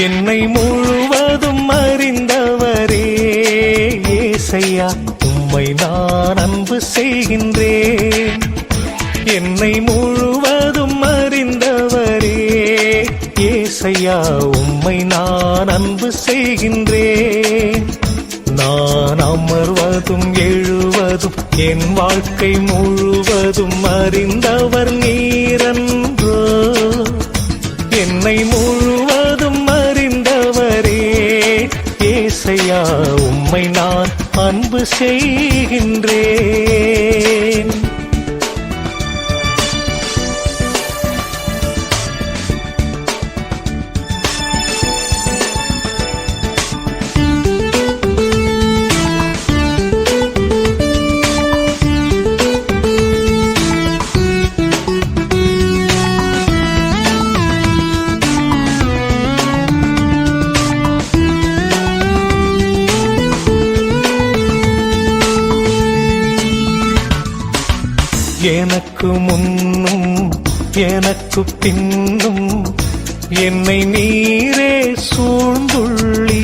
என்னை முழுவதும் அறிந்தவரே ஏசையா, உம்மை நான் அன்பு செய்கின்றேன். என்னை முழுவதும் அறிந்தவரே ஏசையா, உம்மை நான் அன்பு செய்கின்றேன். நான் அமர்வதும் எழுவதும் என் வாழ்க்கை முழுவதும் அறிந்தவர் நீரன்றோ. என்னை முழுவதும் அறிந்தவரே ஏசையா, உம்மை நான் அன்பு செய்கின்றேன். எனக்கு முன்னும் எனக்கு பின்னும் என்னை நீரே சூழ்ந்துள்ளீர்.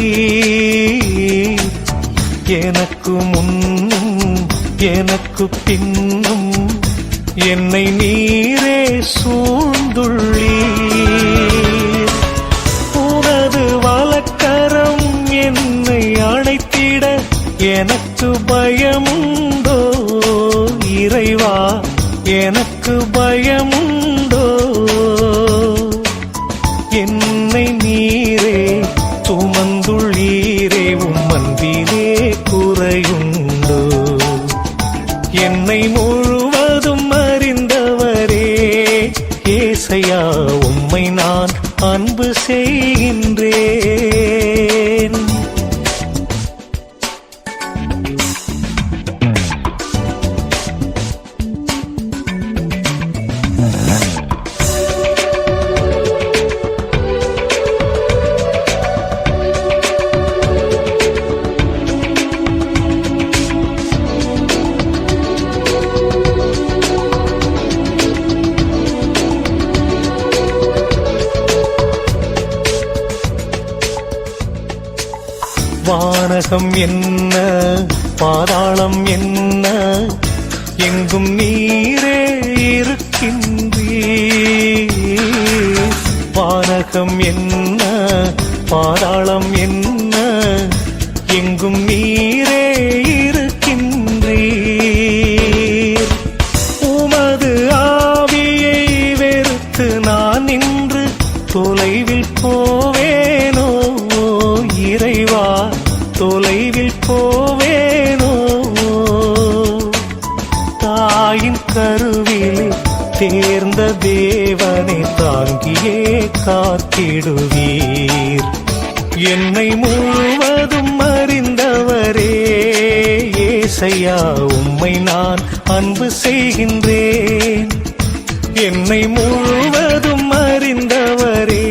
எனக்கு முன்னும் எனக்கு பின்னும் என்னை நீரே சூழ்ந்துள்ளீர். உனது வலக்கரம் என்னை அணைத்திட எனக்கு பயமுண்டோ இறைவா, எனக்கு பயமுண்டோ. என்னை நீரே சுமந்துள்ளீரே, உம்மன்பிலே குறையுண்டோ. என்னை முழுவதும் அறிந்தவரே ஏசையா, உம்மை நான் அன்பு செய்கின்றேன். வானகம் என்ன பாதாளம் என்ன, எங்கும் நீரே இருக்கின்றீர். வானகம் என்ன பாதாளம் என்ன, எங்கும் நீரே இருக்கின்றீர். உமது ஆவியை வெறுத்து நான் நின்று தொலைவில் போவேனோ இறைவா, தொலைவில் போவேனோ. தாயின் கருவிலே தேர்ந்த தேவனை தாங்கியே காத்திடுவீர். என்னை முழுவதும் அறிந்தவரே ஏசையா, உம்மை நான் அன்பு செய்கின்றேன். என்னை முழுவதும் அறிந்தவரே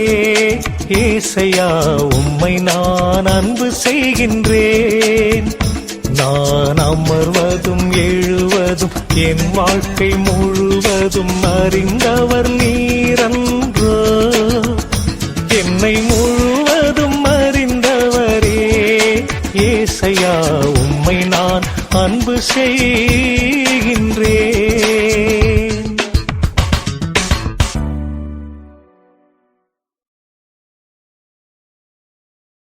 ஏசையா, உம்மை நான் அன்பு செய்கின்றேன். நான் அமர்வதும் எழுவதும் என் வாழ்க்கை முழுவதும் அறிந்தவர் நீரன்றோ. என்னை முழுவதும் அறிந்தவரே ஏசையா, உம்மை நான் அன்பு செய்